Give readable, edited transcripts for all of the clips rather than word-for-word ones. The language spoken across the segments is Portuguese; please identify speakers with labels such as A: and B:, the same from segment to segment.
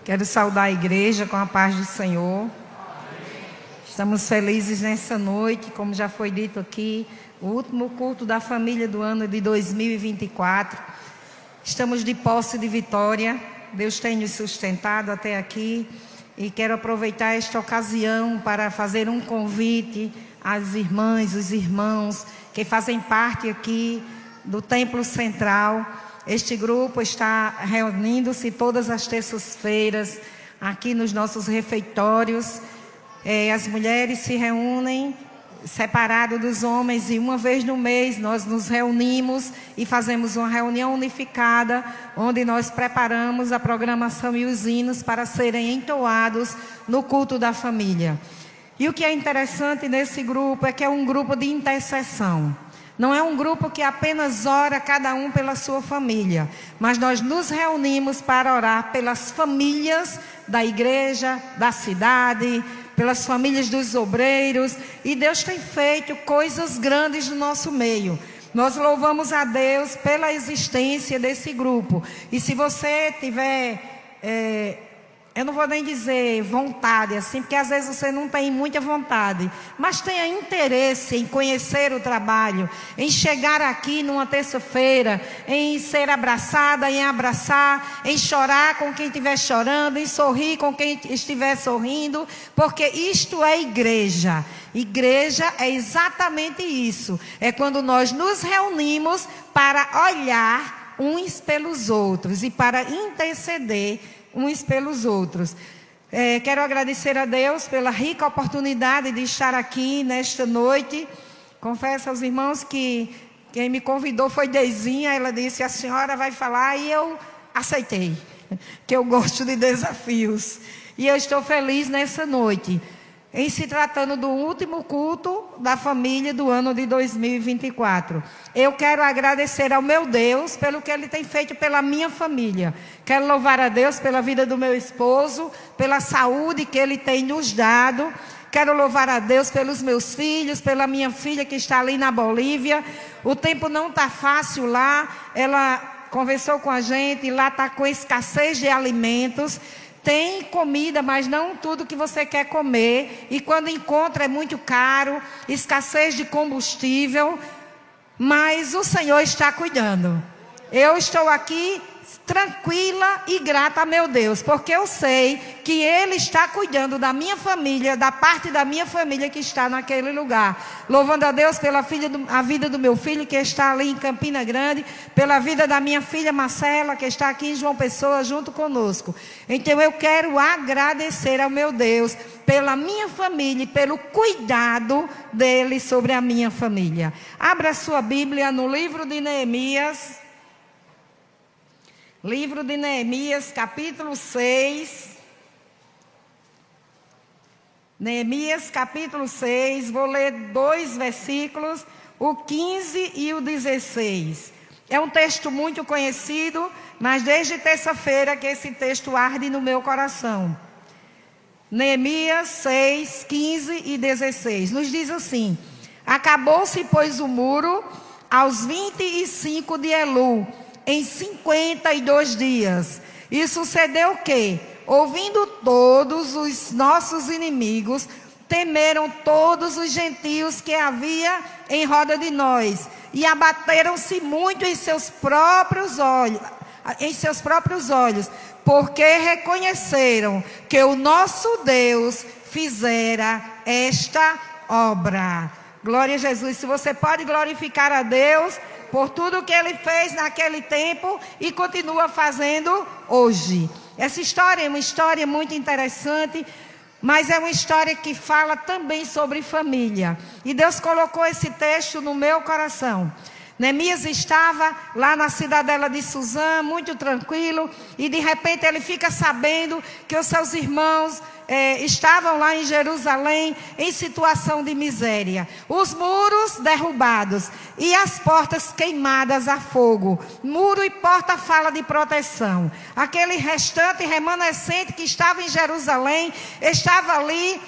A: Quero saudar a igreja com a paz do Senhor. Estamos felizes nessa noite, como já foi dito aqui, o último culto da família do ano de 2024. Estamos de posse de vitória. Deus tem nos sustentado até aqui. E quero aproveitar esta ocasião para fazer um convite às irmãs, os irmãos que fazem parte aqui do Templo Central. Este grupo está reunindo-se todas as terças-feiras aqui nos nossos refeitórios. As mulheres se reúnem separado dos homens e uma vez no mês nós nos reunimos e fazemos uma reunião unificada, onde nós preparamos a programação e os hinos para serem entoados no culto da família. E o que é interessante nesse grupo é que é um grupo de intercessão. Não é um grupo que apenas ora cada um pela sua família, mas nós nos reunimos para orar pelas famílias da igreja, da cidade, pelas famílias dos obreiros, e Deus tem feito coisas grandes no nosso meio. Nós louvamos a Deus pela existência desse grupo. E se você tiver, eu não vou nem dizer vontade, assim, porque às vezes você não tem muita vontade, mas tenha interesse em conhecer o trabalho, em chegar aqui numa terça-feira, em ser abraçada, em abraçar, em chorar com quem estiver chorando, em sorrir com quem estiver sorrindo, porque isto é igreja. Igreja é exatamente isso. É quando nós nos reunimos para olhar uns pelos outros e para interceder uns pelos outros. Quero agradecer a Deus pela rica oportunidade de estar aqui nesta noite. Confesso aos irmãos que quem me convidou foi Deizinha. Ela disse: a senhora vai falar, e eu aceitei, que eu gosto de desafios. E eu estou feliz nessa noite, em se tratando do último culto da família do ano de 2024. Eu quero agradecer ao meu Deus pelo que Ele tem feito pela minha família. Quero louvar a Deus pela vida do meu esposo, pela saúde que Ele tem nos dado. Quero louvar a Deus pelos meus filhos, pela minha filha que está ali na Bolívia. O tempo não está fácil lá. Ela conversou com a gente, lá está com escassez de alimentos. Tem comida, mas não tudo que você quer comer. E quando encontra é muito caro, escassez de combustível. Mas o Senhor está cuidando. Eu estou aqui tranquila e grata a meu Deus, porque eu sei que Ele está cuidando da minha família, da parte da minha família que está naquele lugar. Louvando a Deus pela a vida do meu filho que está ali em Campina Grande, pela vida da minha filha Marcela que está aqui em João Pessoa junto conosco. Então eu quero agradecer ao meu Deus pela minha família e pelo cuidado dele sobre a minha família. Abra sua Bíblia no livro de Neemias. Livro de Neemias, capítulo 6. Neemias, capítulo 6. Vou ler 2 versículos, o 15 e o 16. É um texto muito conhecido, mas desde terça-feira que esse texto arde no meu coração. Neemias 6, 15 e 16. Nos diz assim: acabou-se, pois, o muro aos 25 de Elu, em 52 dias. E sucedeu o quê? Ouvindo todos os nossos inimigos, temeram todos os gentios que havia em roda de nós, e abateram-se muito em seus próprios olhos, porque reconheceram que o nosso Deus fizera esta obra. Glória a Jesus. Se você pode glorificar a Deus por tudo que Ele fez naquele tempo e continua fazendo hoje. Essa história é uma história muito interessante, mas é uma história que fala também sobre família. E Deus colocou esse texto no meu coração. Neemias estava lá na cidadela de Suzã, muito tranquilo, e de repente ele fica sabendo que os seus irmãos estavam lá em Jerusalém em situação de miséria. Os muros derrubados e as portas queimadas a fogo. Muro e porta fala de proteção. Aquele restante remanescente que estava em Jerusalém estava ali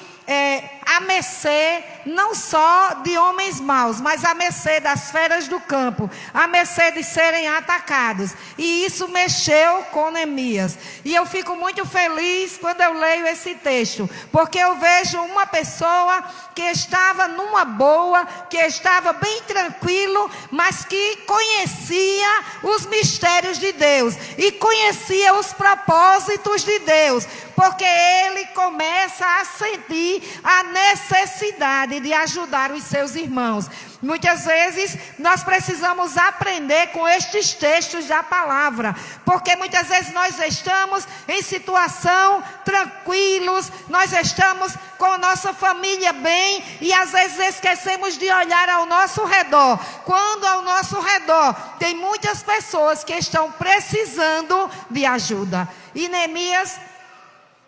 A: à mercê não só de homens maus, mas à mercê das feras do campo, à mercê de serem atacados. E isso mexeu com Neemias. E eu fico muito feliz quando eu leio esse texto, porque eu vejo uma pessoa que estava numa boa, que estava bem tranquilo, mas que conhecia os mistérios de Deus e conhecia os propósitos de Deus, porque ele começa a sentir a necessidade de ajudar os seus irmãos. Muitas vezes nós precisamos aprender com estes textos da palavra, porque muitas vezes nós estamos em situação tranquilos, nós estamos com a nossa família bem e às vezes esquecemos de olhar ao nosso redor, quando ao nosso redor tem muitas pessoas que estão precisando de ajuda. E Neemias,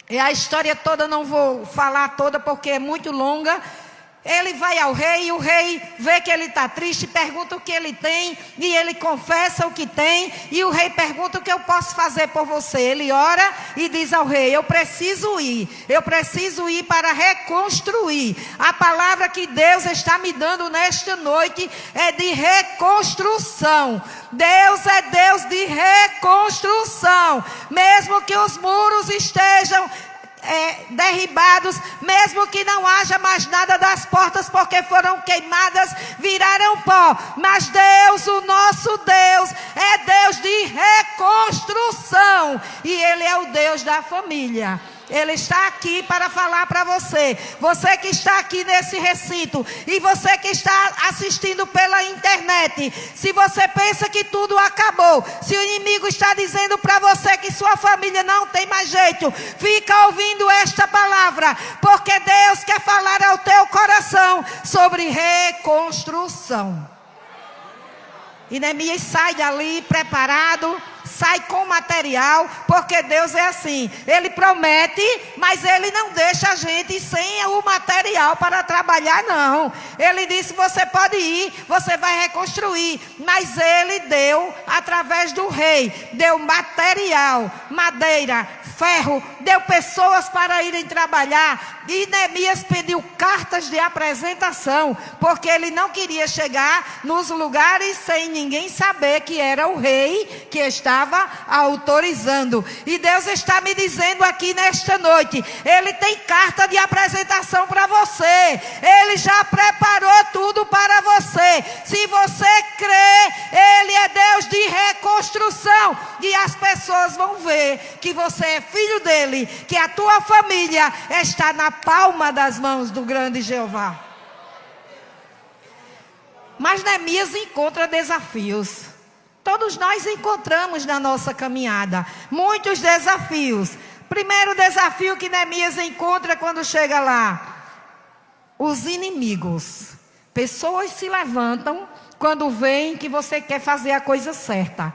A: a história toda não vou falar toda porque é muito longa. Ele vai ao rei e o rei vê que ele está triste, pergunta o que ele tem e ele confessa o que tem. E o rei pergunta: o que eu posso fazer por você? Ele ora e diz ao rei: eu preciso ir para reconstruir. A palavra que Deus está me dando nesta noite é de reconstrução. Deus é Deus de reconstrução. Mesmo que os muros estejam derribados, mesmo que não haja mais nada das portas porque foram queimadas, viraram pó, mas Deus, o nosso Deus, é Deus de reconstrução e Ele é o Deus da família. Ele está aqui para falar para você, você que está aqui nesse recinto e você que está assistindo pela internet. Se você pensa que tudo acabou, se o inimigo está dizendo para você que sua família não tem mais jeito, fica ouvindo esta palavra, porque Deus quer falar ao teu coração sobre reconstrução. E Neemias sai dali preparado, sai com material, porque Deus é assim, Ele promete, mas Ele não deixa a gente sem o material para trabalhar, não. Ele disse: você pode ir, você vai reconstruir, mas Ele deu, através do rei, deu material, madeira, ferro, deu pessoas para irem trabalhar. E Neemias pediu cartas de apresentação, porque ele não queria chegar nos lugares sem ninguém saber que era o rei que estava autorizando. E Deus está me dizendo aqui nesta noite: Ele tem carta de apresentação para você. Ele já preparou tudo para você. Se você crê, Ele é Deus de reconstrução. E as pessoas vão ver que você é filho dele, que a tua família está na palma das mãos do grande Jeová. Mas Neemias encontra desafios. Todos nós encontramos na nossa caminhada muitos desafios. Primeiro desafio que Neemias encontra quando chega lá: os inimigos. Pessoas se levantam quando veem que você quer fazer a coisa certa.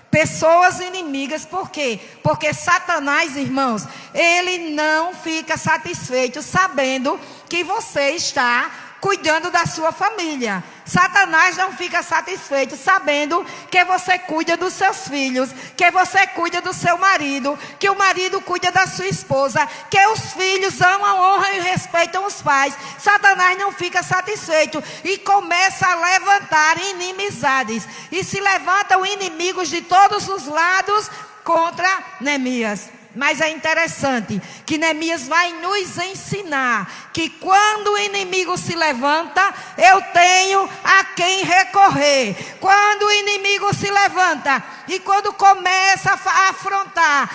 A: Pessoas inimigas, por quê? Porque Satanás, irmãos, ele não fica satisfeito sabendo que você está cuidando da sua família. Satanás não fica satisfeito sabendo que você cuida dos seus filhos, que você cuida do seu marido, que o marido cuida da sua esposa, que os filhos amam, honram e respeitam os pais. Satanás não fica satisfeito e começa a levantar inimizades. E se levantam inimigos de todos os lados contra Neemias. Mas é interessante que Neemias vai nos ensinar que quando o inimigo se levanta, eu tenho a quem recorrer. Quando o inimigo se levanta e quando começa a afrontar,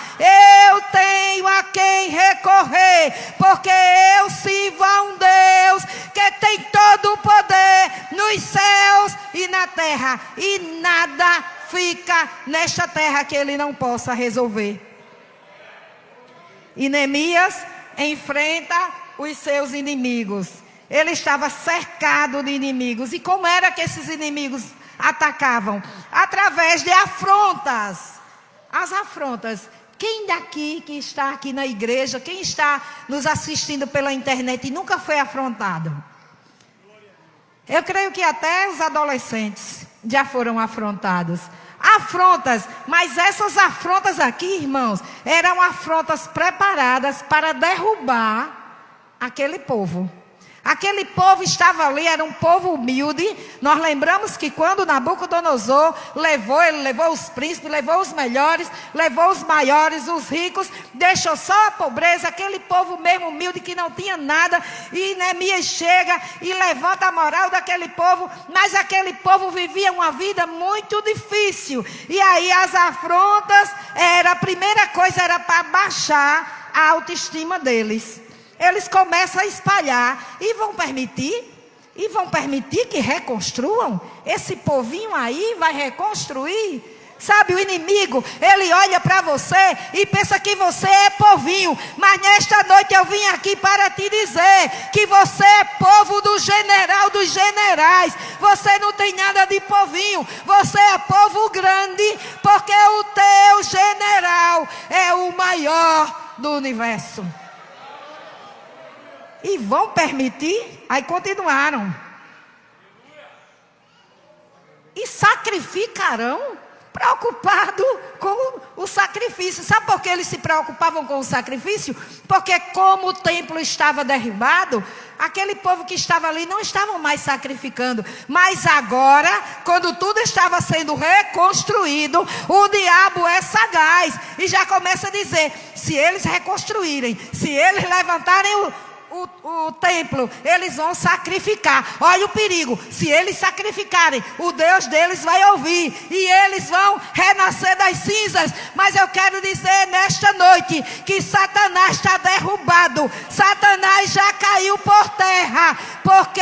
A: eu tenho a quem recorrer, porque eu sirvo a um Deus que tem todo o poder nos céus e na terra, e nada fica nesta terra que Ele não possa resolver. E Neemias enfrenta os seus inimigos. Ele estava cercado de inimigos. E como era que esses inimigos atacavam? Através de afrontas. As afrontas. Quem daqui que está aqui na igreja, quem está nos assistindo pela internet e nunca foi afrontado? Eu creio que até os adolescentes já foram afrontados. Afrontas, mas essas afrontas aqui, irmãos, eram afrontas preparadas para derrubar aquele povo. Aquele povo estava ali, era um povo humilde. Nós lembramos que quando Nabucodonosor levou, ele levou os príncipes, levou os melhores, levou os maiores, os ricos, deixou só a pobreza, aquele povo mesmo humilde que não tinha nada. E Neemias chega e levanta a moral daquele povo, mas aquele povo vivia uma vida muito difícil. E aí as afrontas, a primeira coisa era para baixar a autoestima deles. Eles começam a espalhar e vão permitir que reconstruam? Esse povinho aí vai reconstruir? Sabe, o inimigo, ele olha para você e pensa que você é povinho. Mas nesta noite eu vim aqui para te dizer que você é povo do general dos generais. Você não tem nada de povinho, você é povo grande, porque o teu general é o maior do universo. E vão permitir? Aí continuaram. E sacrificarão? Preocupado com o sacrifício. Sabe por que eles se preocupavam com o sacrifício? Porque como o templo estava derribado, aquele povo que estava ali não estavam mais sacrificando. Mas agora, quando tudo estava sendo reconstruído, o diabo é sagaz. E já começa a dizer, se eles reconstruírem, se eles levantarem o templo, eles vão sacrificar. Olha o perigo, se eles sacrificarem, o Deus deles vai ouvir e eles vão renascer das cinzas. Mas eu quero dizer nesta noite que Satanás está derrubado, Satanás já caiu por terra, porque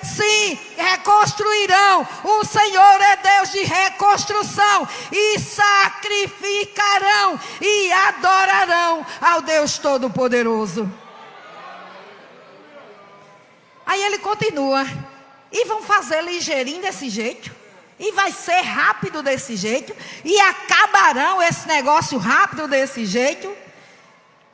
A: sim, reconstruirão. O Senhor é Deus de reconstrução, e sacrificarão e adorarão ao Deus Todo-Poderoso. Aí ele continua, e vão fazer ligeirinho desse jeito, e vai ser rápido desse jeito, e acabarão esse negócio rápido desse jeito.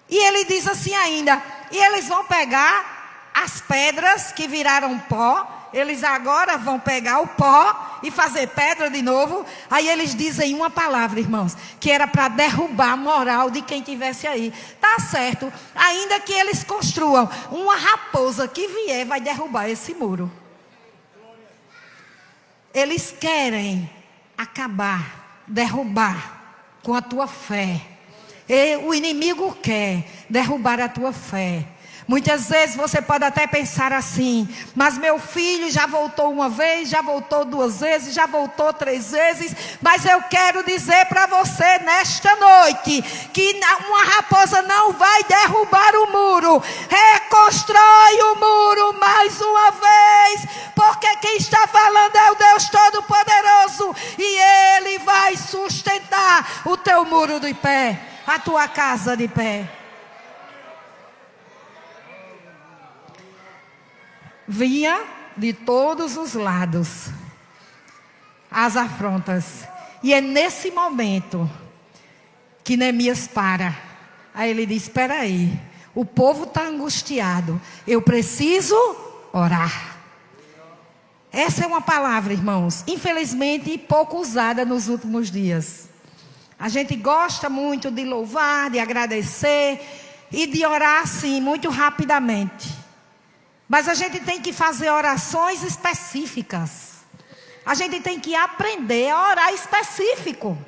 A: E ele diz assim ainda, e eles vão pegar as pedras que viraram pó, eles agora vão pegar o pó e fazer pedra de novo. Aí eles dizem uma palavra, irmãos, que era para derrubar a moral de quem estivesse aí. Tá certo, ainda que eles construam, uma raposa que vier vai derrubar esse muro. Eles querem acabar, derrubar com a tua fé. E o inimigo quer derrubar a tua fé. Muitas vezes você pode até pensar assim, mas meu filho já voltou uma vez, já voltou duas vezes, já voltou 3 vezes. Mas eu quero dizer para você nesta noite, que uma raposa não vai derrubar o muro. Reconstrói o muro mais uma vez, porque quem está falando é o Deus Todo-Poderoso, e Ele vai sustentar o teu muro de pé, a tua casa de pé. Vinha de todos os lados as afrontas. E é nesse momento que Neemias para. Aí ele diz, espera aí, o povo está angustiado, eu preciso orar. Essa é uma palavra, irmãos, infelizmente pouco usada nos últimos dias. A gente gosta muito de louvar, de agradecer e de orar assim, muito rapidamente. Mas a gente tem que fazer orações específicas. A gente tem que aprender a orar específico.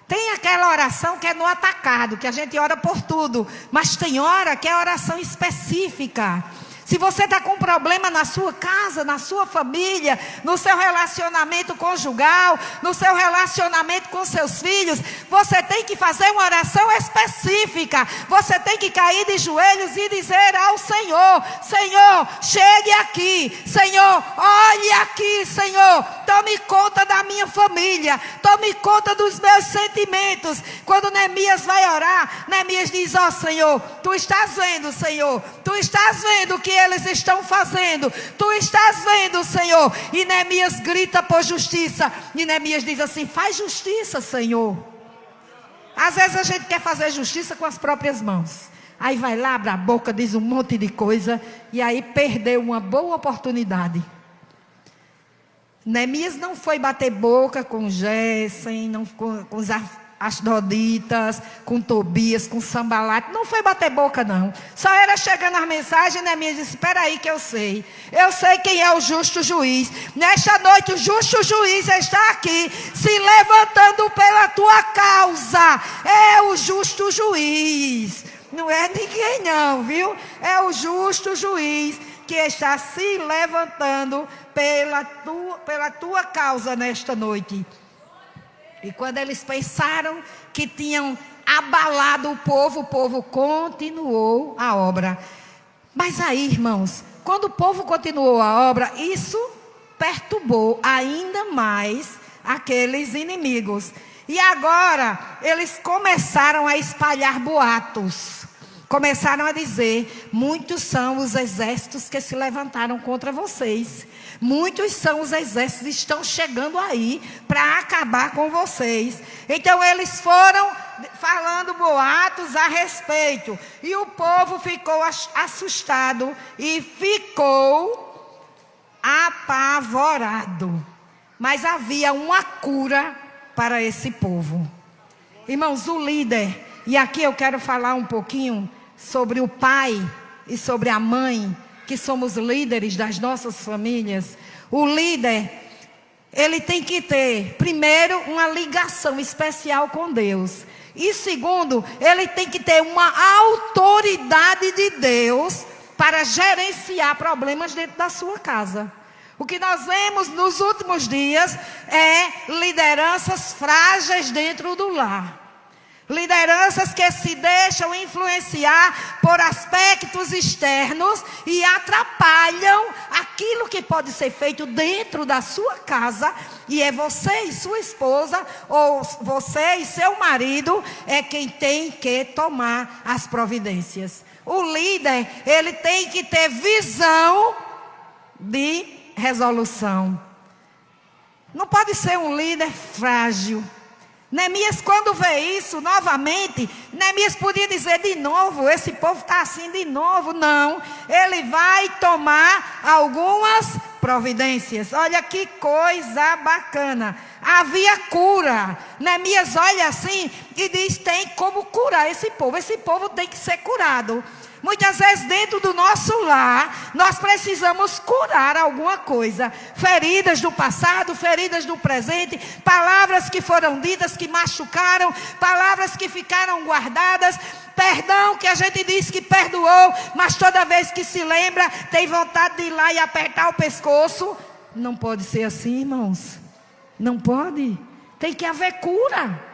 A: Tem aquela oração que é no atacado, que a gente ora por tudo. Mas tem hora que é oração específica. Se você está com problema na sua casa, na sua família, no seu relacionamento conjugal, no seu relacionamento com seus filhos, você tem que fazer uma oração específica. Você tem que cair de joelhos e dizer ao Senhor, Senhor, chegue aqui. Senhor, olhe aqui, Senhor. Tome conta da minha família. Tome conta dos meus sentimentos. Quando Neemias vai orar, Neemias diz, ó Senhor, Tu estás vendo, Senhor. Tu estás vendo o que eles estão fazendo. Tu estás vendo, Senhor. E Neemias grita por justiça. E Neemias diz assim, faz justiça, Senhor. Às vezes a gente quer fazer justiça com as próprias mãos. Aí vai lá, abre a boca, diz um monte de coisa. E aí perdeu uma boa oportunidade. Neemias não foi bater boca com Gessen, não com Asdoditas, com Tobias, com Sambalate. Não foi bater boca, não. Só era chegando as mensagens, Neemias disse: espera aí que eu sei. Eu sei quem é o justo juiz. Nesta noite o justo juiz está aqui, se levantando pela tua causa. É o justo juiz. Não é ninguém não, viu? É o justo juiz que está se levantando pela tua causa nesta noite. E quando eles pensaram que tinham abalado o povo continuou a obra. Mas aí, irmãos, quando o povo continuou a obra, isso perturbou ainda mais aqueles inimigos. E agora, eles começaram a espalhar boatos. Começaram a dizer: muitos são os exércitos que se levantaram contra vocês. Muitos são os exércitos que estão chegando aí para acabar com vocês. Então eles foram falando boatos a respeito. E o povo ficou assustado e ficou apavorado. Mas havia uma cura para esse povo. Irmãos, o líder, e aqui eu quero falar um pouquinho sobre o pai e sobre a mãe, que somos líderes das nossas famílias. O líder, ele tem que ter, primeiro, uma ligação especial com Deus. E segundo, ele tem que ter uma autoridade de Deus para gerenciar problemas dentro da sua casa. O que nós vemos nos últimos dias é lideranças frágeis dentro do lar. Lideranças que se deixam influenciar por aspectos externos e atrapalham aquilo que pode ser feito dentro da sua casa. E é você e sua esposa, ou você e seu marido, é quem tem que tomar as providências. O líder, ele tem que ter visão de resolução. Não pode ser um líder frágil. Neemias, quando vê isso novamente, Neemias podia dizer de novo: esse povo está assim de novo. Não, ele vai tomar algumas providências. Olha que coisa bacana. Havia cura. Neemias olha assim e diz: tem como curar esse povo. Esse povo tem que ser curado. Muitas vezes dentro do nosso lar, nós precisamos curar alguma coisa. Feridas do passado, feridas do presente, palavras que foram ditas que machucaram, palavras que ficaram guardadas, perdão que a gente diz que perdoou, mas toda vez que se lembra, tem vontade de ir lá e apertar o pescoço. Não pode ser assim, irmãos. Não pode. Tem que haver cura.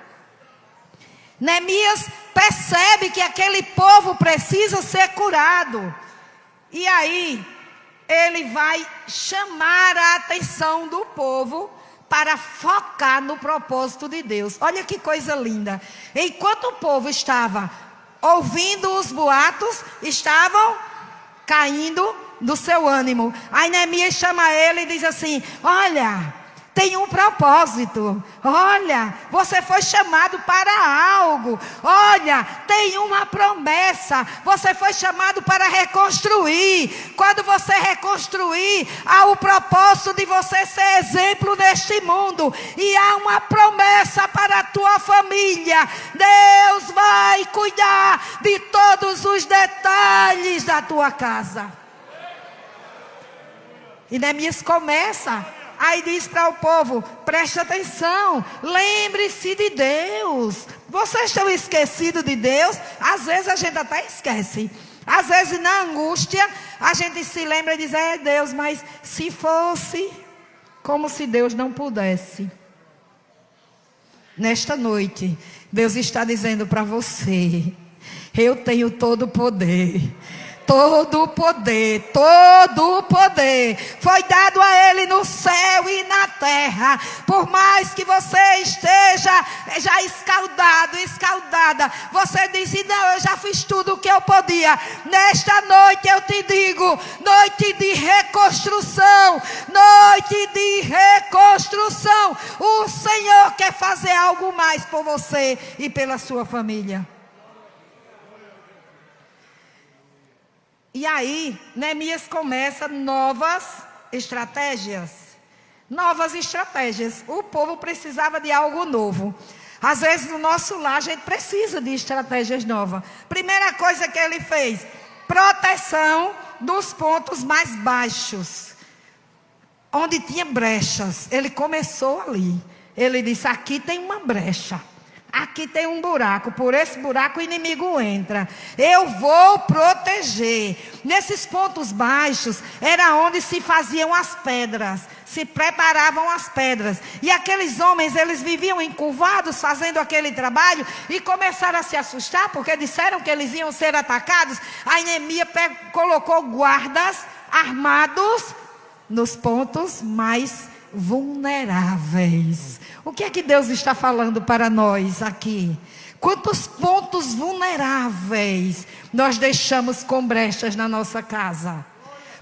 A: Neemias percebe que aquele povo precisa ser curado. E aí, ele vai chamar a atenção do povo para focar no propósito de Deus. Olha que coisa linda. Enquanto o povo estava ouvindo os boatos, estavam caindo do seu ânimo. Aí Neemias chama ele e diz assim: olha, tem um propósito. Olha, você foi chamado para algo. Olha, tem uma promessa. Você foi chamado para reconstruir. Quando você reconstruir, há o propósito de você ser exemplo neste mundo. E há uma promessa para a tua família. Deus vai cuidar de todos os detalhes da tua casa. E Neemias começa. Aí diz para o povo: preste atenção, lembre-se de Deus. Vocês estão esquecidos de Deus? Às vezes a gente até esquece. Às vezes na angústia a gente se lembra e diz: é Deus, mas se fosse, como se Deus não pudesse. Nesta noite, Deus está dizendo para você: eu tenho todo o poder. Todo o poder foi dado a Ele no céu e na terra. Por mais que você esteja já escaldada, você diz: não, eu já fiz tudo o que eu podia. Nesta noite eu te digo: noite de reconstrução. Noite de reconstrução. O Senhor quer fazer algo mais por você e pela sua família. E aí, Neemias começa novas estratégias. Novas estratégias. O povo precisava de algo novo. Às vezes no nosso lar a gente precisa de estratégias novas. Primeira coisa que ele fez, proteção dos pontos mais baixos, onde tinha brechas. Ele começou ali. Ele disse: aqui tem uma brecha, aqui tem um buraco, por esse buraco o inimigo entra. Eu vou proteger. Nesses pontos baixos era onde se faziam as pedras, se preparavam as pedras. E aqueles homens, eles viviam encurvados fazendo aquele trabalho e começaram a se assustar, porque disseram que eles iam ser atacados. A Neemias colocou guardas armados nos pontos mais vulneráveis. O que é que Deus está falando para nós aqui? Quantos pontos vulneráveis nós deixamos com brechas na nossa casa?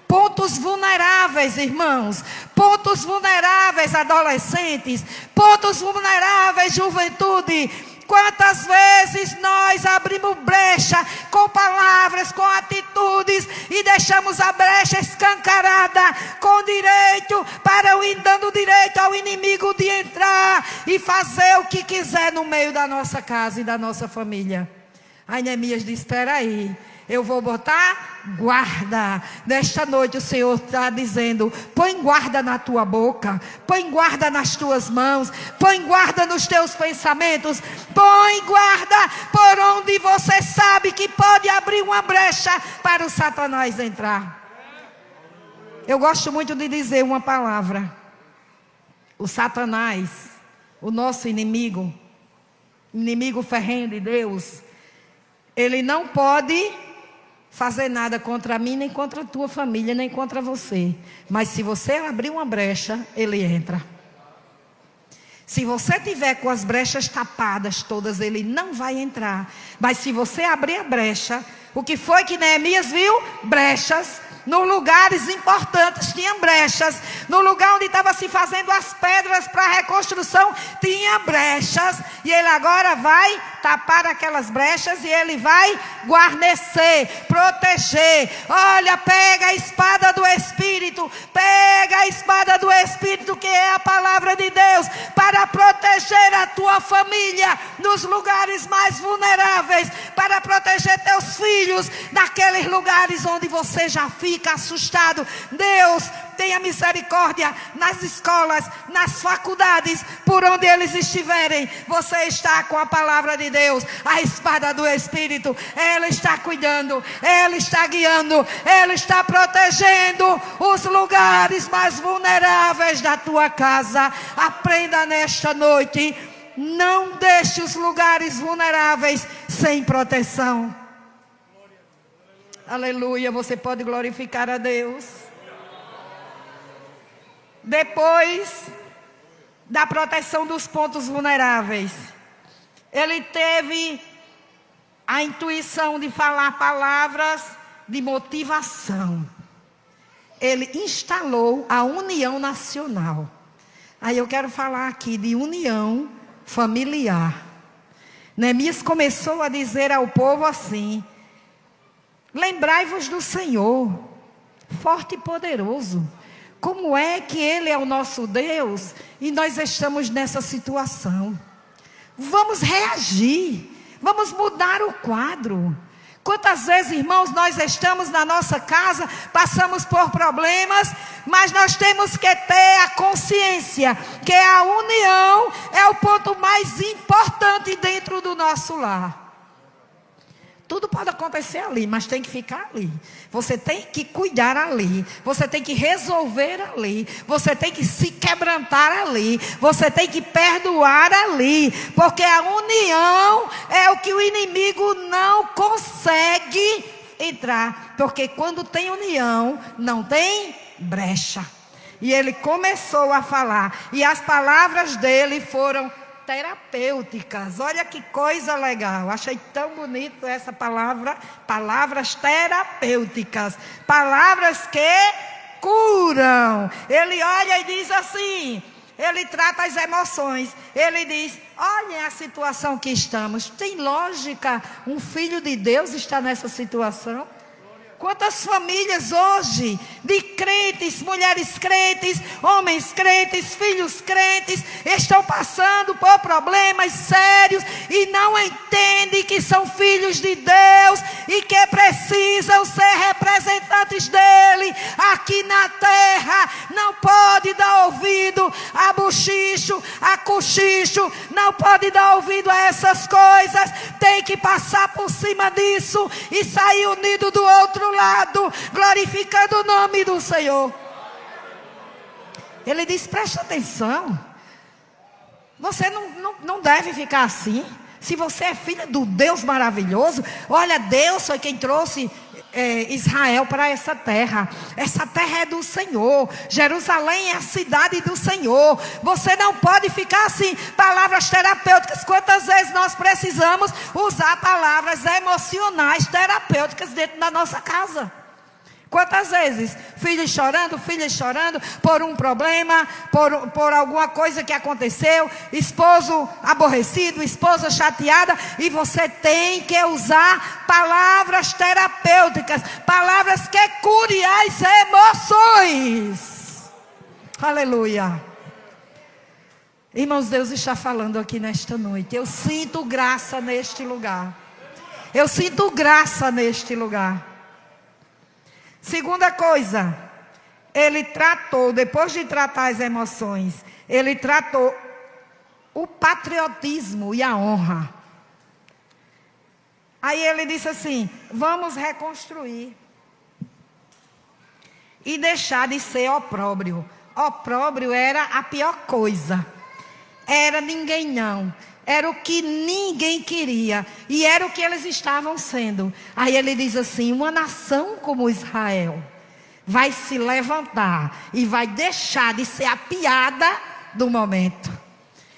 A: Pontos vulneráveis, irmãos. Pontos vulneráveis, adolescentes. Pontos vulneráveis, juventude. Quantas vezes nós abrimos brecha com palavras, com atitudes, e deixamos a brecha escancarada com direito, dando direito ao inimigo de entrar e fazer o que quiser no meio da nossa casa e da nossa família. Aí Neemias disse: espera aí, eu vou botar guarda. Nesta noite o Senhor está dizendo: põe guarda na tua boca, põe guarda nas tuas mãos, põe guarda nos teus pensamentos, põe guarda por onde você sabe que pode abrir uma brecha para o Satanás entrar. Eu gosto muito de dizer uma palavra: o Satanás, o nosso inimigo, inimigo ferrenho de Deus, ele não pode fazer nada contra mim, nem contra a tua família, nem contra você. Mas se você abrir uma brecha, ele entra. Se você tiver com as brechas tapadas todas, ele não vai entrar. Mas se você abrir a brecha, o que foi que Neemias viu? Brechas. Nos lugares importantes tinha brechas. No lugar onde estava se fazendo as pedras para a reconstrução, tinha brechas. E ele agora vai tapar aquelas brechas e ele vai guarnecer, proteger. Olha, pega a espada do Espírito. Pega a espada do Espírito, que é a palavra de Deus, para proteger a tua família nos lugares mais vulneráveis, para proteger teus filhos naqueles lugares onde você já fica assustado. Deus tenha misericórdia nas escolas, nas faculdades, por onde eles estiverem. Você está com a palavra de Deus, a espada do Espírito. Ela está cuidando, ela está guiando, ela está protegendo os lugares mais vulneráveis da tua casa. Aprenda nesta noite: não deixe os lugares vulneráveis sem proteção. Aleluia, você pode glorificar a Deus. Depois da proteção dos pontos vulneráveis, ele teve a intuição de falar palavras de motivação. Ele instalou a união nacional. Aí eu quero falar aqui de união familiar. Neemias começou a dizer ao povo assim: lembrai-vos do Senhor, forte e poderoso. Como é que Ele é o nosso Deus e nós estamos nessa situação? Vamos reagir, vamos mudar o quadro. Quantas vezes, irmãos, nós estamos na nossa casa, passamos por problemas, mas nós temos que ter a consciência que a união é o ponto mais importante dentro do nosso lar. Tudo pode acontecer ali, mas tem que ficar ali. Você tem que cuidar ali. Você tem que resolver ali. Você tem que se quebrantar ali. Você tem que perdoar ali. Porque a união é o que o inimigo não consegue entrar. Porque quando tem união, não tem brecha. E ele começou a falar. E as palavras dele foram terapêuticas. Olha que coisa legal. Achei tão bonito essa palavra. Palavras terapêuticas. Palavras que curam. Ele olha e diz assim. Ele trata as emoções. Ele diz: olhem a situação que estamos. Tem lógica um filho de Deus estar nessa situação? Quantas famílias hoje, de crentes, mulheres crentes, homens crentes, filhos crentes, estão passando por problemas sérios e não entendem que são filhos de Deus e que precisam ser representantes dele aqui na terra. Não pode dar ouvido a buchicho, a cochicho, não pode dar ouvido a essas coisas. Tem que passar por cima disso e sair unido do outro lado, glorificando o nome do Senhor. Ele diz: presta atenção, você não deve ficar assim. Se você é filha do Deus maravilhoso, olha, Deus foi quem trouxe Israel para essa terra. Essa terra é do Senhor. Jerusalém é a cidade do Senhor. Você não pode ficar assim. Palavras terapêuticas. Quantas vezes nós precisamos usar palavras emocionais terapêuticas dentro da nossa casa? Quantas vezes filhas chorando por um problema, por alguma coisa que aconteceu, esposo aborrecido, esposa chateada, e você tem que usar palavras terapêuticas, palavras que curem as emoções. Aleluia. Irmãos, Deus está falando aqui nesta noite. Eu sinto graça neste lugar. Eu sinto graça neste lugar. Segunda coisa, ele tratou, depois de tratar as emoções, ele tratou o patriotismo e a honra. Aí ele disse assim: vamos reconstruir e deixar de ser opróbrio. Opróbrio era a pior coisa. Era ninguém não. Era o que ninguém queria. E era o que eles estavam sendo. Aí ele diz assim: uma nação como Israel vai se levantar e vai deixar de ser a piada do momento.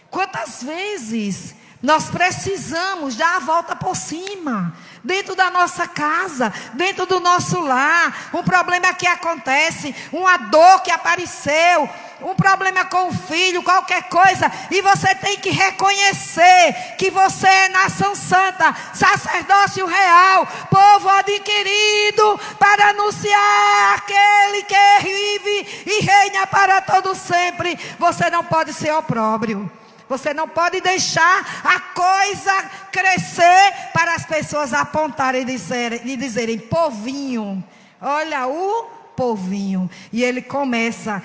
A: Quantas vezes nós precisamos dar a volta por cima, dentro da nossa casa, dentro do nosso lar, um problema que acontece, uma dor que apareceu, um problema com o filho, qualquer coisa, e você tem que reconhecer que você é nação santa, sacerdócio real, povo adquirido, para anunciar aquele que vive e reina para todo sempre. Você não pode ser opróbrio. Você não pode deixar a coisa crescer para as pessoas apontarem e dizerem: povinho, olha o povinho. E ele começa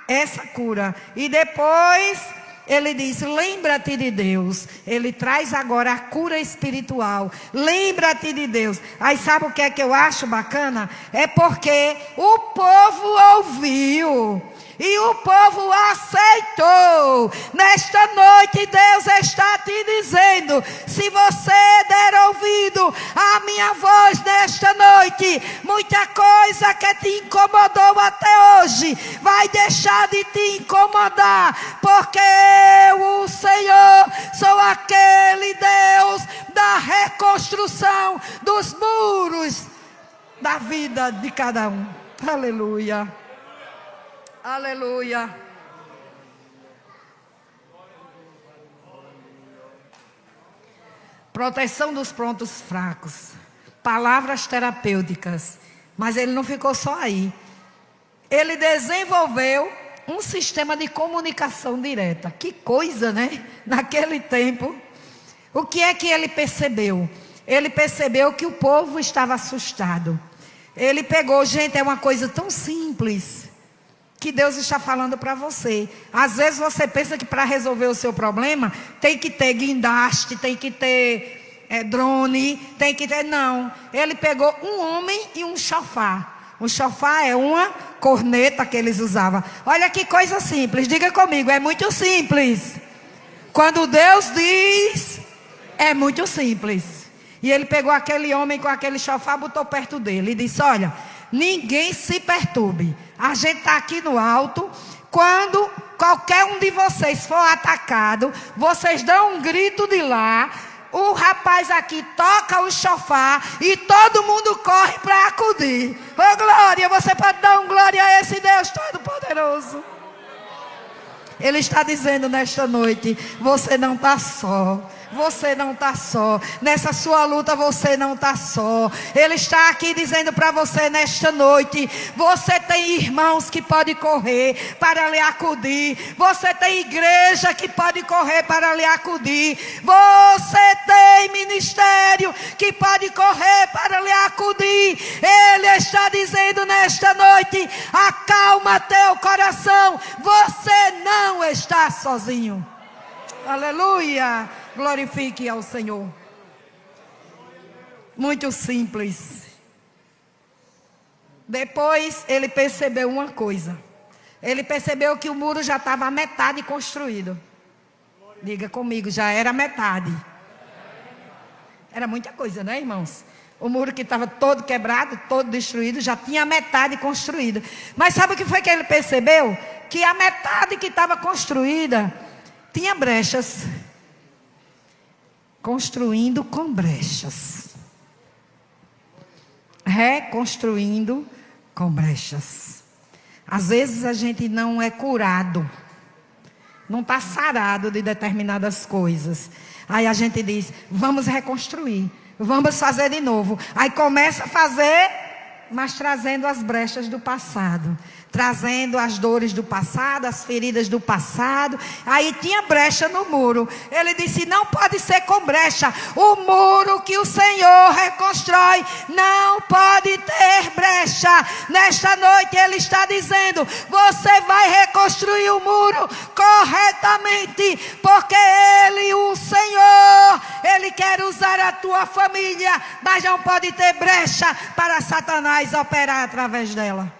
A: essa cura. E depois ele diz: lembra-te de Deus. Ele traz agora a cura espiritual. Lembra-te de Deus. Aí sabe o que é que eu acho bacana? É porque o povo ouviu. E o povo aceitou. Nesta noite Deus está te dizendo: se você der ouvido à minha voz nesta noite, muita coisa que te incomodou até hoje vai deixar de te incomodar, porque eu, o Senhor, sou aquele Deus da reconstrução dos muros da vida de cada um. Aleluia. Aleluia. Proteção dos pontos fracos. Palavras terapêuticas. Mas ele não ficou só aí. Ele desenvolveu um sistema de comunicação direta. Que coisa, né? Naquele tempo. O que é que ele percebeu? Ele percebeu que o povo estava assustado. Ele pegou, gente, é uma coisa tão simples que Deus está falando para você. Às vezes você pensa que para resolver o seu problema tem que ter guindaste, tem que ter drone, tem que ter... Não, ele pegou um homem e um chofar. O chofar é uma corneta que eles usavam. Olha que coisa simples, diga comigo, é muito simples. Quando Deus diz, é muito simples. E ele pegou aquele homem com aquele chofar, botou perto dele e disse: olha, ninguém se perturbe. A gente está aqui no alto. Quando qualquer um de vocês for atacado, vocês dão um grito de lá. O rapaz aqui toca o chofar e todo mundo corre para acudir. Ô glória, você pode dar um glória a esse Deus Todo-Poderoso. Ele está dizendo nesta noite: você não está só. Você não está só. Nessa sua luta você não está só. Ele está aqui dizendo para você nesta noite: você tem irmãos que podem correr para lhe acudir. Você tem igreja que pode correr para lhe acudir. Você tem ministério que pode correr para lhe acudir. Ele está dizendo nesta noite: acalma teu coração. Você não está sozinho. Aleluia. Glorifique ao Senhor. Muito simples. Depois ele percebeu uma coisa. Ele percebeu que o muro já estava a metade construído. Diga comigo, já era metade. Era muita coisa, né, irmãos? O muro que estava todo quebrado, todo destruído, já tinha a metade construída. Mas sabe o que foi que ele percebeu? Que a metade que estava construída tinha brechas. Construindo com brechas. Reconstruindo com brechas. Às vezes a gente não é curado. Não está sarado de determinadas coisas. Aí a gente diz: vamos reconstruir. Vamos fazer de novo. Aí começa a fazer, mas trazendo as brechas do passado. Trazendo as dores do passado, as feridas do passado. Aí tinha brecha no muro. Ele disse: não pode ser com brecha. O muro que o Senhor reconstrói não pode ter brecha. Nesta noite ele está dizendo: você vai reconstruir o muro corretamente, porque Ele, o Senhor, Ele quer usar a tua família, mas não pode ter brecha para Satanás operar através dela.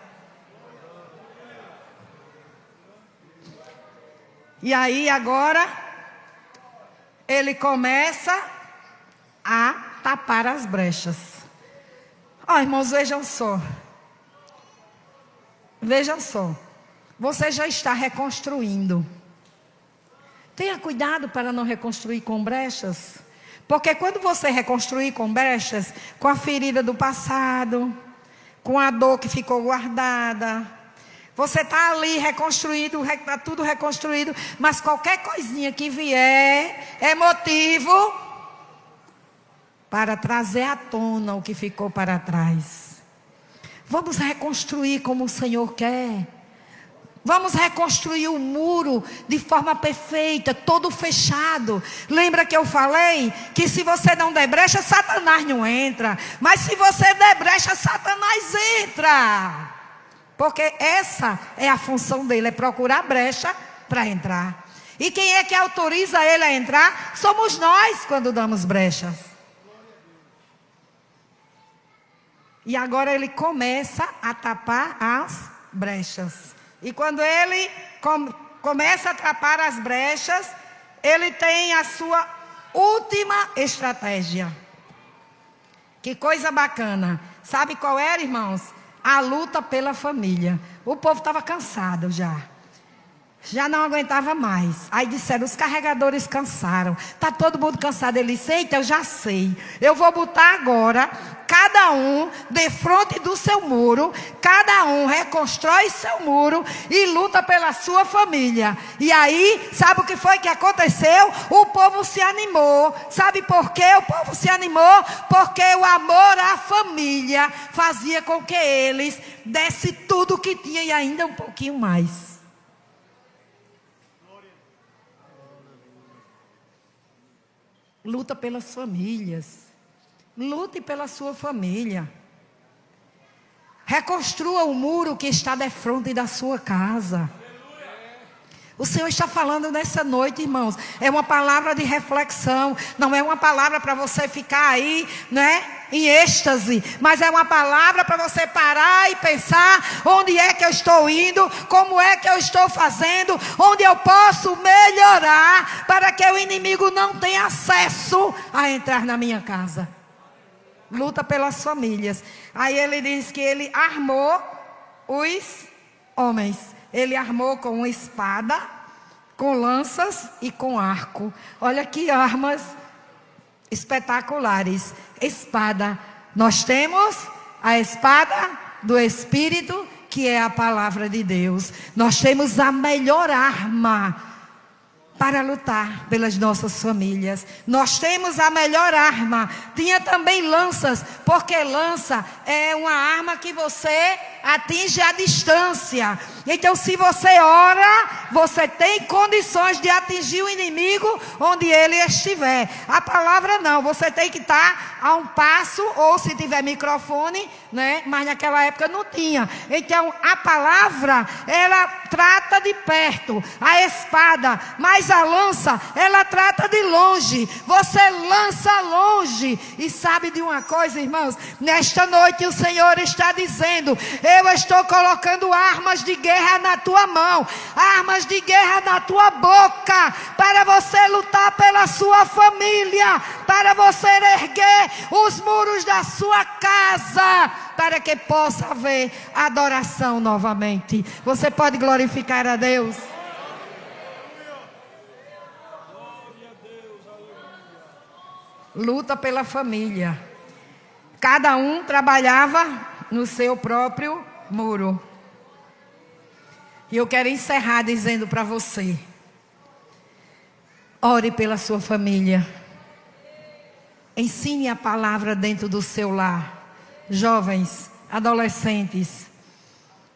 A: E aí agora ele começa a tapar as brechas. Ó, irmãos, vejam só. Vejam só. Você já está reconstruindo. Tenha cuidado para não reconstruir com brechas. Porque quando você reconstruir com brechas, com a ferida do passado, com a dor que ficou guardada, você está ali reconstruído, está tudo reconstruído, mas qualquer coisinha que vier é motivo para trazer à tona o que ficou para trás. Vamos reconstruir como o Senhor quer. Vamos reconstruir o muro de forma perfeita, todo fechado. Lembra que eu falei que se você não der brecha, Satanás não entra. Mas se você der brecha, Satanás entra. Porque essa é a função dele, é procurar brecha para entrar. E quem é que autoriza ele a entrar? Somos nós quando damos brechas. E agora ele começa a tapar as brechas. E quando ele começa a tapar as brechas, ele tem a sua última estratégia. Que coisa bacana. Sabe qual era, irmãos? A luta pela família. O povo estava cansado já. Já não aguentava mais. Aí disseram, os carregadores cansaram. Está todo mundo cansado. Ele disse, eita, eu já sei. Eu vou botar agora, cada um de frente do seu muro. Cada um reconstrói seu muro e luta pela sua família. E aí, sabe o que foi que aconteceu? O povo se animou. Sabe por que o povo se animou? Porque o amor à família fazia com que eles dessem tudo o que tinha e ainda um pouquinho mais. Luta pelas famílias. Lute pela sua família. Reconstrua o muro que está de frente da sua casa. O Senhor está falando nessa noite, irmãos. É uma palavra de reflexão. Não é uma palavra para você ficar aí, né, em êxtase. Mas é uma palavra para você parar e pensar: onde é que eu estou indo? Como é que eu estou fazendo? Onde eu posso melhorar para que o inimigo não tenha acesso a entrar na minha casa? Luta pelas famílias. Aí ele diz que ele armou os homens. Ele armou com espada, com lanças e com arco. Olha que armas espetaculares. Espada. Nós temos a espada do Espírito, que é a palavra de Deus. Nós temos a melhor arma para lutar pelas nossas famílias. Nós temos a melhor arma. Tinha também lanças, porque lança é uma arma que você atinge a distância. Então, se você ora, você tem condições de atingir o inimigo onde ele estiver. A palavra não, você tem que estar a um passo, ou se tiver microfone, né? Mas naquela época não tinha. Então, a palavra, ela trata de perto, a espada, mas a lança, ela trata de longe. Você lança longe. E sabe de uma coisa, irmãos? Nesta noite o Senhor está dizendo: eu estou colocando armas de guerra na tua mão, armas de guerra na tua boca, para você lutar pela sua família, para você erguer os muros da sua casa, para que possa haver adoração novamente. Você pode glorificar a Deus? Luta pela família. Cada um trabalhava no seu próprio muro. E eu quero encerrar dizendo para você: ore pela sua família. Ensine a palavra dentro do seu lar. Jovens, adolescentes,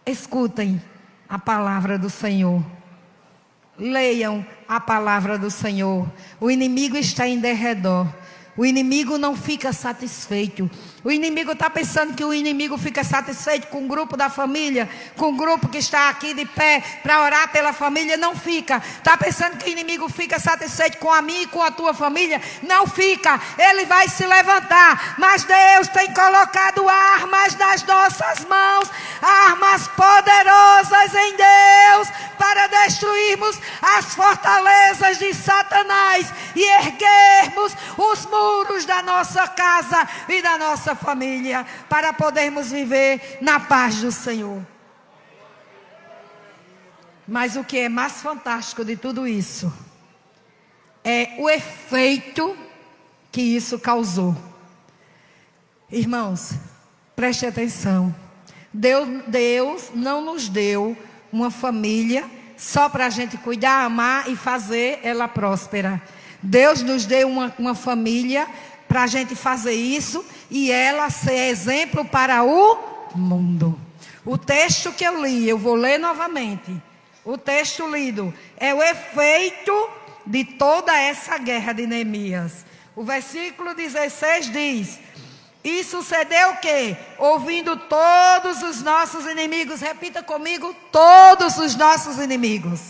A: escutem a palavra do Senhor. Leiam a palavra do Senhor. O inimigo está em derredor. O inimigo não fica satisfeito. O inimigo está pensando que o inimigo fica satisfeito com o grupo da família, com o grupo que está aqui de pé para orar pela família. Não fica. Está pensando que o inimigo fica satisfeito com a minha e com a tua família. Não fica. Ele vai se levantar. Mas Deus tem colocado armas nas nossas mãos, armas poderosas em Deus, para destruirmos as fortalezas de Satanás e erguermos os muros da nossa casa e da nossa família, para podermos viver na paz do Senhor. Mas o que é mais fantástico de tudo isso é o efeito que isso causou. Irmãos, preste atenção. Deus não nos deu uma família só para a gente cuidar, amar e fazer ela próspera. Deus nos deu uma família para a gente fazer isso e ela ser exemplo para o mundo. O texto que eu li, eu vou ler novamente. O texto lido é o efeito de toda essa guerra de Neemias. O versículo 16 diz: e sucedeu o quê? Ouvindo todos os nossos inimigos, repita comigo: todos os nossos inimigos.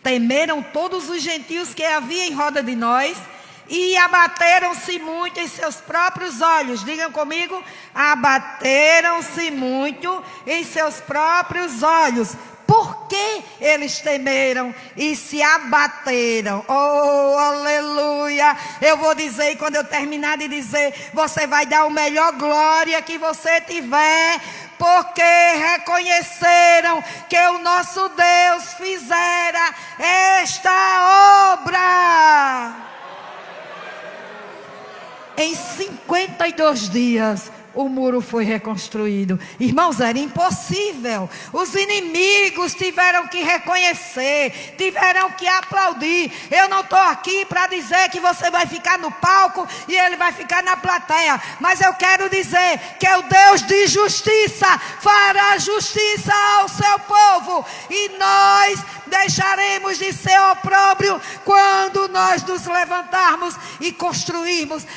A: Temeram todos os gentios que havia em roda de nós, e abateram-se muito em seus próprios olhos. Digam comigo: abateram-se muito em seus próprios olhos. Por que eles temeram e se abateram? Oh, aleluia! Eu vou dizer, e quando eu terminar de dizer, você vai dar o melhor glória que você tiver, porque reconheceram que o nosso Deus fizera esta obra. Em 52 dias, o muro foi reconstruído. Irmãos, era impossível. Os inimigos tiveram que reconhecer, tiveram que aplaudir. Eu não estou aqui para dizer que você vai ficar no palco e ele vai ficar na plateia. Mas eu quero dizer que o Deus de justiça fará justiça ao seu povo. E nós deixaremos de ser opróbrio quando nós nos levantarmos e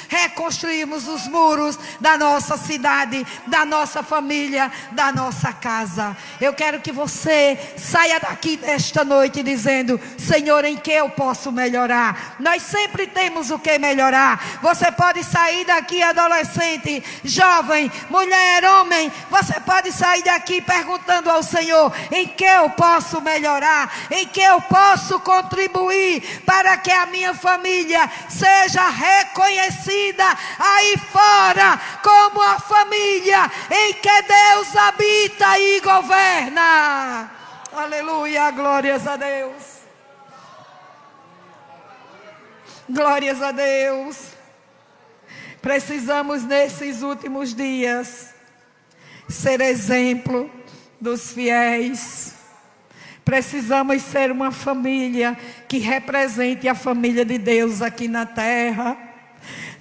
A: reconstruirmos os muros da nossa cidade, da nossa família, da nossa casa. Eu quero que você saia daqui esta noite dizendo: Senhor, em que eu posso melhorar? Nós sempre temos o que melhorar. Você pode sair daqui, adolescente, jovem, mulher, homem. Você pode sair daqui perguntando ao Senhor: em que eu posso melhorar? Em que eu posso contribuir para que a minha família seja reconhecida aí fora como a família em que Deus habita e governa. Aleluia, glórias a Deus. Glórias a Deus. Precisamos nesses últimos dias ser exemplo dos fiéis. precisamos ser uma família que represente a família de Deus aqui na terra.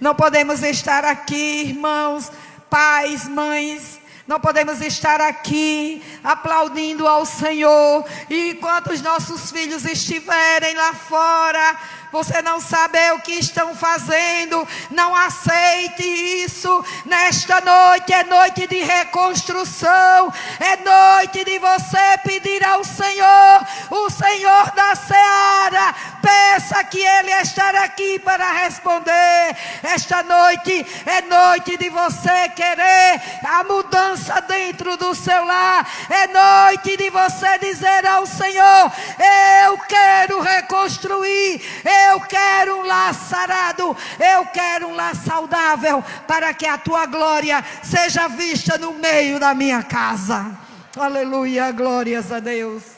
A: Não podemos estar aqui, irmãos, pais, mães, não podemos estar aqui aplaudindo ao Senhor, e enquanto os nossos filhos estiverem lá fora, você não sabe o que estão fazendo. Não aceite isso. Nesta noite é noite de reconstrução, é noite de você pedir ao Senhor, o Senhor da seara. Peça que Ele estará aqui para responder. Esta noite é noite de você querer a mudança dentro do seu lar. É noite de você dizer ao Senhor: eu quero reconstruir, eu quero um lar sarado, eu quero um lar saudável, para que a tua glória seja vista no meio da minha casa. Aleluia, glórias a Deus.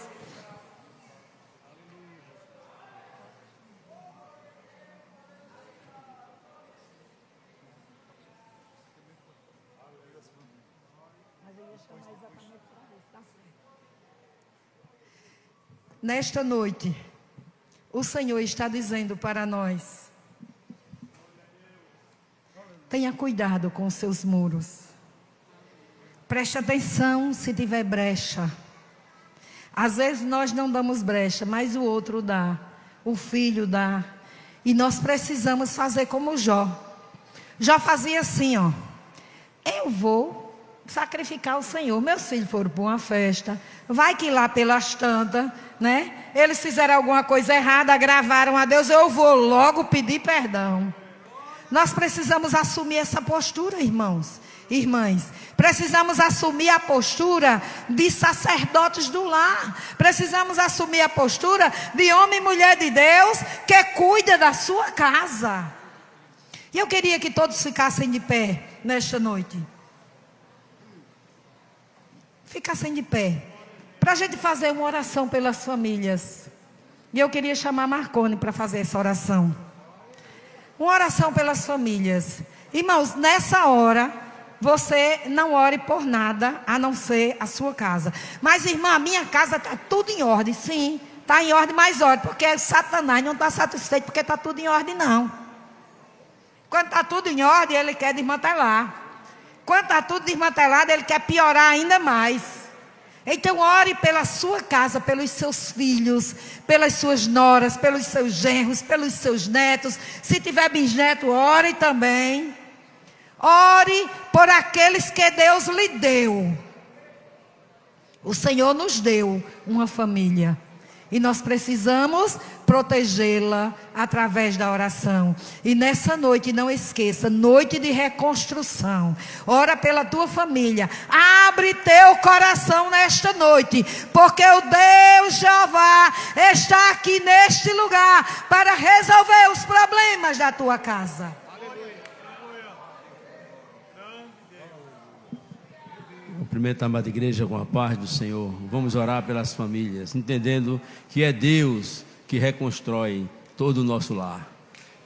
A: Nesta noite, o Senhor está dizendo para nós: tenha cuidado com os seus muros. Preste atenção se tiver brecha. Às vezes nós não damos brecha, mas o outro dá, o filho dá. E nós precisamos fazer como Jó. Jó fazia assim, ó: eu vou sacrificar o Senhor. Meus filhos foram para uma festa, vai que lá pelas tantas, né, eles fizeram alguma coisa errada, agravaram a Deus, eu vou logo pedir perdão. Nós precisamos assumir essa postura, irmãos, irmãs. Precisamos assumir a postura de sacerdotes do lar. Precisamos assumir a postura de homem e mulher de Deus que cuida da sua casa. E eu queria que todos ficassem de pé nesta noite. Ficassem de pé, para a gente fazer uma oração pelas famílias. E eu queria chamar Marcone para fazer essa oração. Uma oração pelas famílias. Irmãos, nessa hora, você não ore por nada, a não ser a sua casa. Mas, irmã, a minha casa está tudo em ordem. Sim, está em ordem, mas ore, porque Satanás não está satisfeito porque está tudo em ordem, não. Quando está tudo em ordem, ele quer desmantelar. Quando está tudo desmantelado, ele quer piorar ainda mais. Então ore pela sua casa, pelos seus filhos, pelas suas noras, pelos seus genros, pelos seus netos. Se tiver bisneto, ore também. Ore por aqueles que Deus lhe deu. O Senhor nos deu uma família. E nós precisamos protegê-la através da oração. E nessa noite, não esqueça, noite de reconstrução. Ora pela tua família. Abre teu coração nesta noite, porque o Deus Jeová está aqui neste lugar para resolver os problemas da tua casa.
B: Cumprimento a amada igreja com a paz do Senhor. Vamos orar pelas famílias, entendendo que é Deus que reconstrói todo o nosso lar.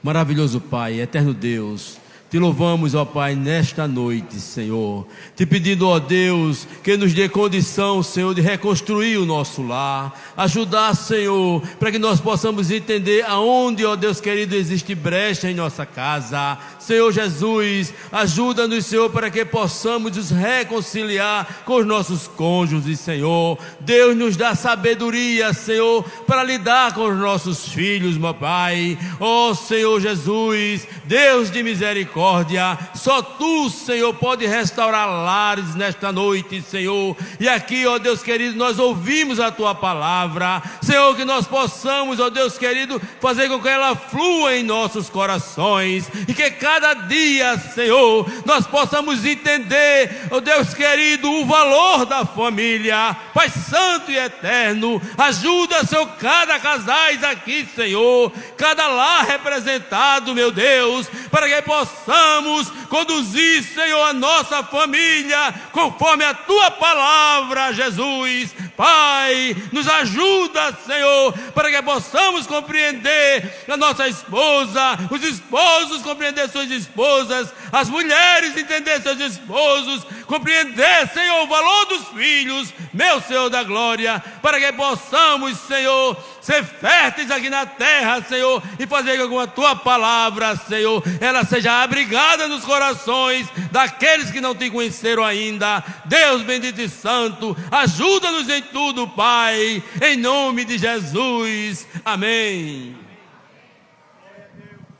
B: Maravilhoso Pai, eterno Deus, te louvamos, ó Pai, nesta noite, Senhor, te pedindo, ó Deus, que nos dê condição, Senhor, de reconstruir o nosso lar, ajudar, Senhor, para que nós possamos entender aonde, ó Deus querido, existe brecha em nossa casa. Senhor Jesus, ajuda-nos, Senhor, para que possamos nos reconciliar com os nossos cônjuges, Senhor. Deus nos dá sabedoria, Senhor, para lidar com os nossos filhos, meu Pai. Ó Senhor Jesus, Deus de misericórdia, só Tu, Senhor, pode restaurar lares nesta noite, Senhor. E aqui, ó Deus querido, nós ouvimos a Tua palavra, Senhor, que nós possamos, ó Deus querido, fazer com que ela flua em nossos corações, e que cada dia, Senhor, nós possamos entender, ó Deus querido, o valor da família. Pai Santo e Eterno, ajuda, Senhor, cada casais aqui, Senhor, cada lar representado, meu Deus, para que possamos, possamos conduzir, Senhor, a nossa família conforme a Tua palavra, Jesus. Pai, nos ajuda, Senhor, para que possamos compreender a nossa esposa, os esposos compreender suas esposas, as mulheres entender seus esposos, compreender, Senhor, o valor dos filhos, meu Senhor da glória, para que possamos, Senhor, ser férteis aqui na terra, Senhor, e fazer com a Tua palavra, Senhor, ela seja abrigada nos corações daqueles que não te conheceram ainda. Deus bendito e santo, ajuda-nos em tudo, Pai, em nome de Jesus, amém.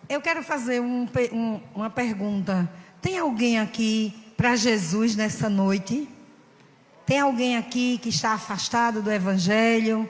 A: Eu quero fazer uma pergunta. Tem alguém aqui para Jesus nessa noite? Tem alguém aqui que está afastado do Evangelho,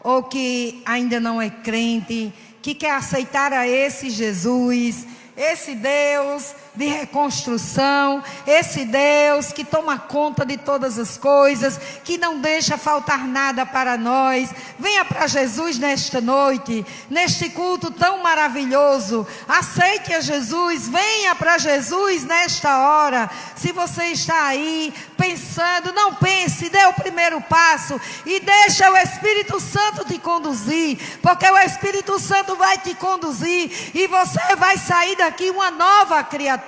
A: ou que ainda não é crente, que quer aceitar a esse Jesus, esse Deus de reconstrução, esse Deus que toma conta de todas as coisas, que não deixa faltar nada para nós? Venha para Jesus nesta noite, neste culto tão maravilhoso. Aceite a Jesus, venha para Jesus nesta hora. Se você está aí pensando, não pense, dê o primeiro passo e deixa o Espírito Santo te conduzir, porque o Espírito Santo vai te conduzir e você vai sair daqui uma nova criatura.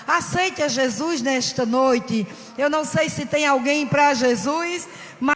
A: Aceite a Jesus nesta noite. Eu não sei se tem alguém para Jesus, mas